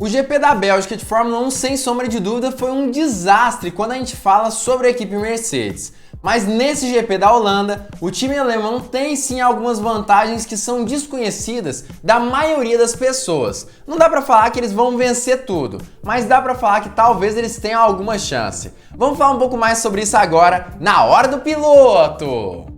O GP da Bélgica de Fórmula 1, sem sombra de dúvida, foi um desastre quando a gente fala sobre a equipe Mercedes. Mas nesse GP da Holanda, o time alemão tem sim algumas vantagens que são desconhecidas da maioria das pessoas. Não dá pra falar que eles vão vencer tudo, mas dá pra falar que talvez eles tenham alguma chance. Vamos falar um pouco mais sobre isso agora, na Hora do Piloto!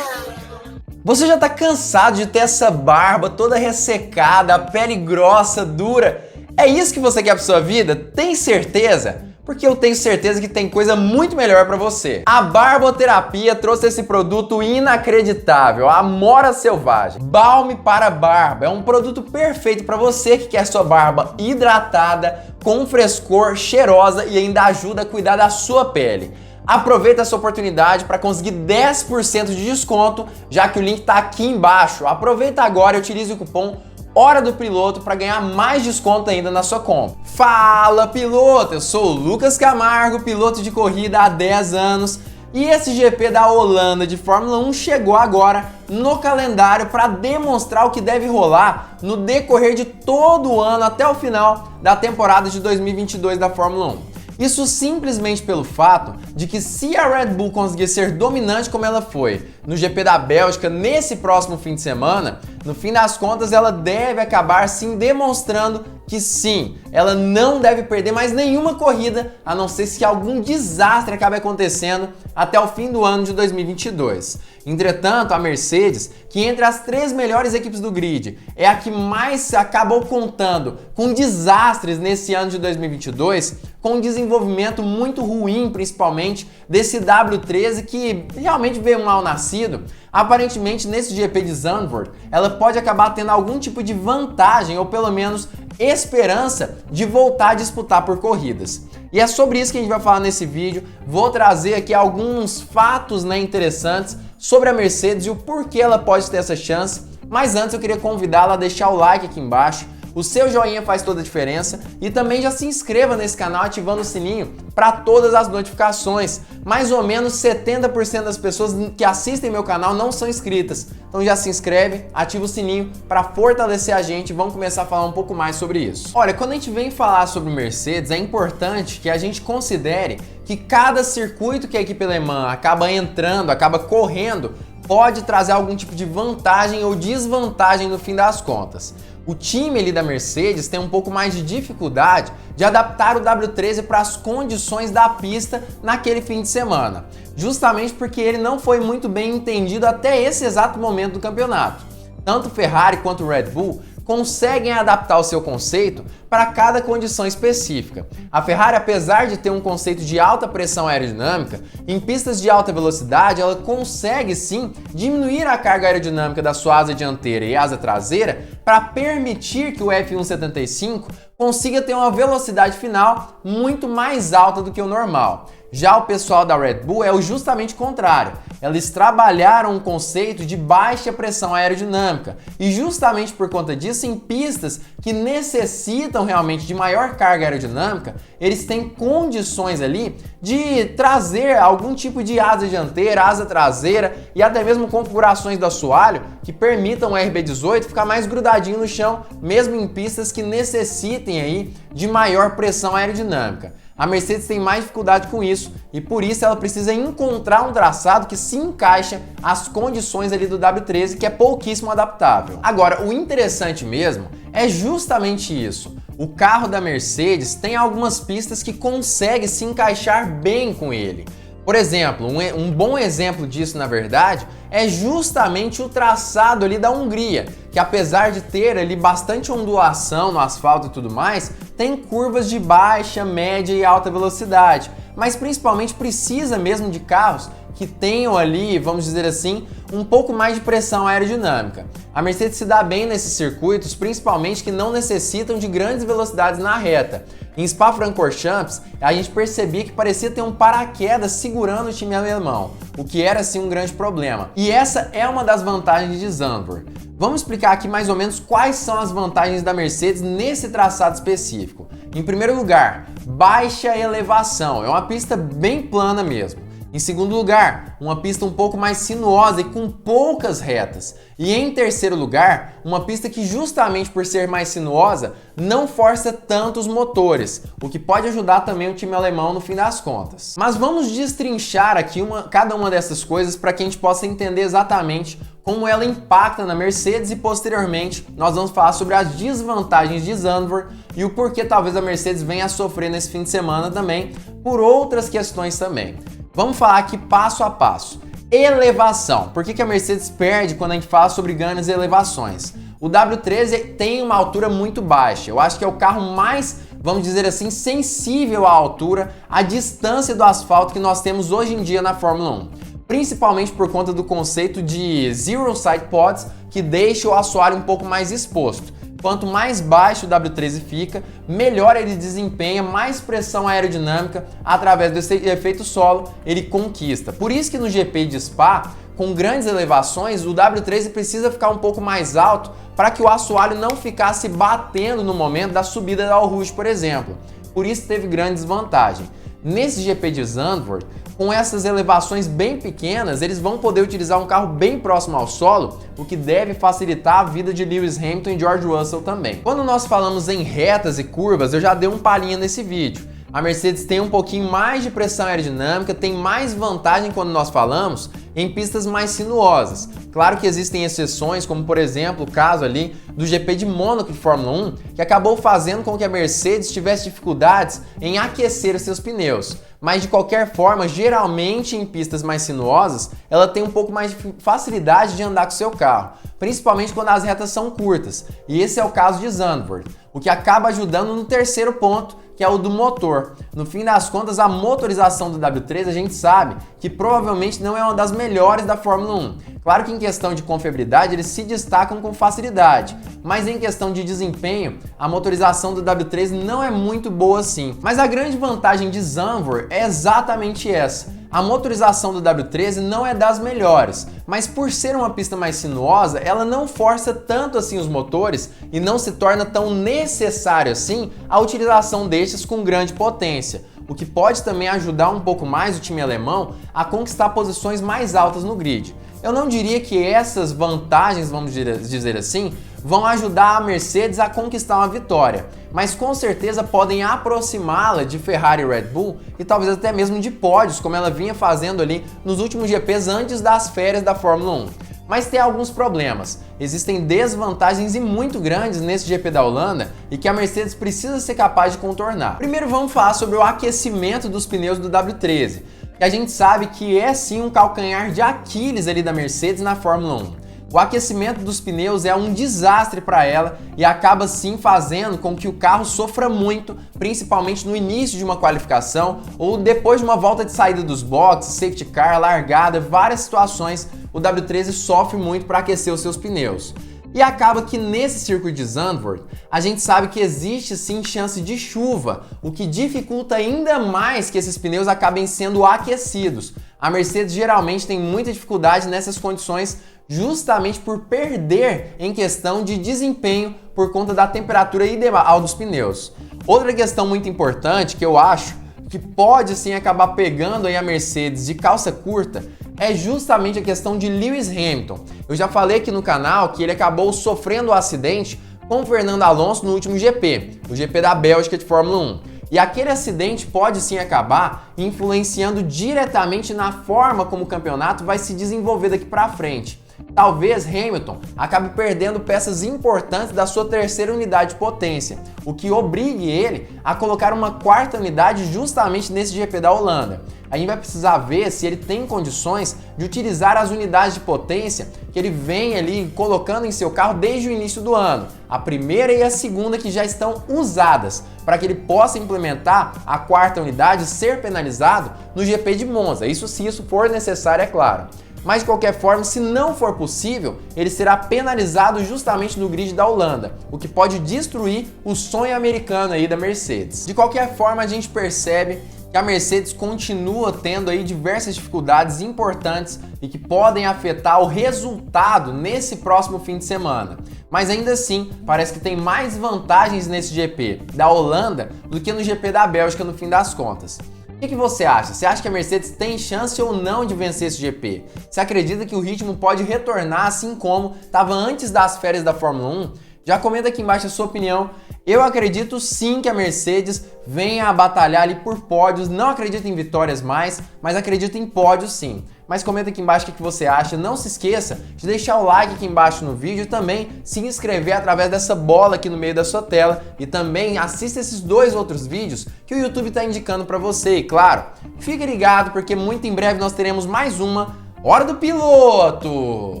Você já tá cansado de ter essa barba toda ressecada, a pele grossa, dura? É isso que você quer pra sua vida? Tem certeza? Porque eu tenho certeza que tem coisa muito melhor pra você. A Barboterapia trouxe esse produto inacreditável, a Amora Selvagem. Balme para barba. É um produto perfeito pra você que quer sua barba hidratada, com frescor, cheirosa e ainda ajuda a cuidar da sua pele. Aproveita essa oportunidade para conseguir 10% de desconto, já que o link está aqui embaixo. Aproveita agora e utilize o cupom Hora do Piloto para ganhar mais desconto ainda na sua compra. Fala, piloto! Eu sou o Lucas Camargo, piloto de corrida há 10 anos, e esse GP da Holanda de Fórmula 1 chegou agora no calendário para demonstrar o que deve rolar no decorrer de todo o ano até o final da temporada de 2022 da Fórmula 1. Isso simplesmente pelo fato de que se a Red Bull conseguir ser dominante como ela foi no GP da Bélgica nesse próximo fim de semana, no fim das contas ela deve acabar sim demonstrando que sim, ela não deve perder mais nenhuma corrida, a não ser se algum desastre acabe acontecendo até o fim do ano de 2022. Entretanto, a Mercedes, que entre as 3 melhores equipes do grid, é a que mais acabou contando com desastres nesse ano de 2022, com um desenvolvimento muito ruim, principalmente desse W13 que realmente veio mal nascido. Aparentemente, nesse GP de Zandvoort, ela pode acabar tendo algum tipo de vantagem ou pelo menos esperança de voltar a disputar por corridas. E é sobre isso que a gente vai falar nesse vídeo. Vou trazer aqui alguns fatos interessantes sobre a Mercedes e o porquê ela pode ter essa chance. Mas antes eu queria convidá-la a deixar o like aqui embaixo. O seu joinha faz toda a diferença e também já se inscreva nesse canal ativando o sininho para todas as notificações. Mais ou menos 70% das pessoas que assistem meu canal não são inscritas. Então já se inscreve, ativa o sininho para fortalecer a gente e vamos começar a falar um pouco mais sobre isso. Olha, quando a gente vem falar sobre Mercedes, é importante que a gente considere que cada circuito que a equipe alemã acaba entrando, acaba correndo, pode trazer algum tipo de vantagem ou desvantagem no fim das contas. O time ali da Mercedes tem um pouco mais de dificuldade de adaptar o W13 para as condições da pista naquele fim de semana, justamente porque ele não foi muito bem entendido até esse exato momento do campeonato. Tanto Ferrari quanto Red Bull conseguem adaptar o seu conceito para cada condição específica. A Ferrari, apesar de ter um conceito de alta pressão aerodinâmica, em pistas de alta velocidade ela consegue sim diminuir a carga aerodinâmica da sua asa dianteira e asa traseira para permitir que o F175 consiga ter uma velocidade final muito mais alta do que o normal. Já o pessoal da Red Bull é justamente o contrário. Eles trabalharam um conceito de baixa pressão aerodinâmica e justamente por conta disso, em pistas que necessitam realmente de maior carga aerodinâmica, eles têm condições ali de trazer algum tipo de asa dianteira, asa traseira e até mesmo configurações do assoalho que permitam o RB18 ficar mais grudadinho no chão, mesmo em pistas que necessitem aí de maior pressão aerodinâmica. A Mercedes tem mais dificuldade com isso e por isso ela precisa encontrar um traçado que se encaixa às condições ali do W13, que é pouquíssimo adaptável. Agora, o interessante mesmo é justamente isso. O carro da Mercedes tem algumas pistas que consegue se encaixar bem com ele. Por exemplo, um bom exemplo disso, na verdade, é justamente o traçado ali da Hungria, que apesar de ter ali bastante ondulação no asfalto e tudo mais, tem curvas de baixa, média e alta velocidade, mas principalmente precisa mesmo de carros que tenham ali, vamos dizer assim, um pouco mais de pressão aerodinâmica. A Mercedes se dá bem nesses circuitos, principalmente que não necessitam de grandes velocidades na reta. Em Spa-Francorchamps, a gente percebia que parecia ter um paraquedas segurando o time alemão, o que era sim um grande problema. E essa é uma das vantagens de Zandvoort. Vamos explicar aqui mais ou menos quais são as vantagens da Mercedes nesse traçado específico. Em primeiro lugar, baixa elevação, é uma pista bem plana mesmo. Em segundo lugar, uma pista um pouco mais sinuosa e com poucas retas. E em terceiro lugar, uma pista que justamente por ser mais sinuosa, não força tanto os motores, o que pode ajudar também o time alemão no fim das contas. Mas vamos destrinchar aqui cada uma dessas coisas para que a gente possa entender exatamente como ela impacta na Mercedes e posteriormente nós vamos falar sobre as desvantagens de Zandvoort e o porquê talvez a Mercedes venha a sofrer nesse fim de semana também, por outras questões também. Vamos falar aqui passo a passo. Elevação. Por que a Mercedes perde quando a gente fala sobre grandes elevações? O W13 tem uma altura muito baixa. Eu acho que é o carro mais, vamos dizer assim, sensível à altura, à distância do asfalto que nós temos hoje em dia na Fórmula 1. Principalmente por conta do conceito de Zero Side Pods, que deixa o assoalho um pouco mais exposto. Quanto mais baixo o W13 fica, melhor ele desempenha, mais pressão aerodinâmica através desse efeito solo ele conquista. Por isso que no GP de Spa, com grandes elevações, o W13 precisa ficar um pouco mais alto para que o assoalho não ficasse batendo no momento da subida da Eau Rouge, por exemplo. Por isso teve grande desvantagem. Nesse GP de Zandvoort, com essas elevações bem pequenas, eles vão poder utilizar um carro bem próximo ao solo, o que deve facilitar a vida de Lewis Hamilton e George Russell também. Quando nós falamos em retas e curvas, eu já dei um palhinha nesse vídeo. A Mercedes tem um pouquinho mais de pressão aerodinâmica, tem mais vantagem quando nós falamos em pistas mais sinuosas. Claro que existem exceções, como por exemplo o caso ali do GP de Mônaco de Fórmula 1, que acabou fazendo com que a Mercedes tivesse dificuldades em aquecer seus pneus. Mas de qualquer forma, geralmente em pistas mais sinuosas, ela tem um pouco mais de facilidade de andar com seu carro, principalmente quando as retas são curtas. E esse é o caso de Zandvoort, o que acaba ajudando no terceiro ponto, que é o do motor. No fim das contas, a motorização do W13 a gente sabe que provavelmente não é uma das melhores da Fórmula 1. Claro que em questão de confiabilidade eles se destacam com facilidade, mas em questão de desempenho, a motorização do W13 não é muito boa assim. Mas a grande vantagem de Zandvoort é exatamente essa. A motorização do W13 não é das melhores, mas por ser uma pista mais sinuosa, ela não força tanto assim os motores e não se torna tão necessário assim a utilização destes com grande potência, o que pode também ajudar um pouco mais o time alemão a conquistar posições mais altas no grid. Eu não diria que essas vantagens, vamos dizer assim, vão ajudar a Mercedes a conquistar uma vitória, mas com certeza podem aproximá-la de Ferrari e Red Bull e talvez até mesmo de pódios, como ela vinha fazendo ali nos últimos GPs antes das férias da Fórmula 1. Mas tem alguns problemas. Existem desvantagens e muito grandes nesse GP da Holanda e que a Mercedes precisa ser capaz de contornar. Primeiro vamos falar sobre o aquecimento dos pneus do W13, que a gente sabe que é sim um calcanhar de Aquiles ali da Mercedes na Fórmula 1. O aquecimento dos pneus é um desastre para ela e acaba sim fazendo com que o carro sofra muito, principalmente no início de uma qualificação ou depois de uma volta de saída dos boxes, safety car, largada, várias situações o W13 sofre muito para aquecer os seus pneus. E acaba que nesse circuito de Zandvoort, a gente sabe que existe sim chance de chuva, o que dificulta ainda mais que esses pneus acabem sendo aquecidos. A Mercedes geralmente tem muita dificuldade nessas condições justamente por perder em questão de desempenho por conta da temperatura ideal dos pneus. Outra questão muito importante que eu acho que pode sim acabar pegando aí a Mercedes de calça curta é justamente a questão de Lewis Hamilton. Eu já falei aqui no canal que ele acabou sofrendo um acidente com o Fernando Alonso no último GP, o GP da Bélgica de Fórmula 1. E aquele acidente pode sim acabar influenciando diretamente na forma como o campeonato vai se desenvolver daqui para frente. Talvez Hamilton acabe perdendo peças importantes da sua terceira unidade de potência, o que obrigue ele a colocar uma quarta unidade justamente nesse GP da Holanda. A gente vai precisar ver se ele tem condições de utilizar as unidades de potência que ele vem ali colocando em seu carro desde o início do ano, a primeira e a segunda que já estão usadas, para que ele possa implementar a quarta unidade e ser penalizado no GP de Monza, isso se isso for necessário, é claro. Mas de qualquer forma, se não for possível, ele será penalizado justamente no grid da Holanda, o que pode destruir o sonho americano aí da Mercedes. De qualquer forma, a gente percebe que a Mercedes continua tendo aí diversas dificuldades importantes e que podem afetar o resultado nesse próximo fim de semana. Mas ainda assim, parece que tem mais vantagens nesse GP da Holanda do que no GP da Bélgica no fim das contas. O que você acha? Você acha que a Mercedes tem chance ou não de vencer esse GP? Você acredita que o ritmo pode retornar assim como estava antes das férias da Fórmula 1? Já comenta aqui embaixo a sua opinião. Eu acredito sim que a Mercedes venha a batalhar ali por pódios. Não acredito em vitórias mais, mas acredito em pódios sim. Mas comenta aqui embaixo o que você acha. Não se esqueça de deixar o like aqui embaixo no vídeo e também se inscrever através dessa bola aqui no meio da sua tela. E também assista esses 2 outros vídeos que o YouTube está indicando para você. E claro, fique ligado porque muito em breve nós teremos mais uma Hora do Piloto!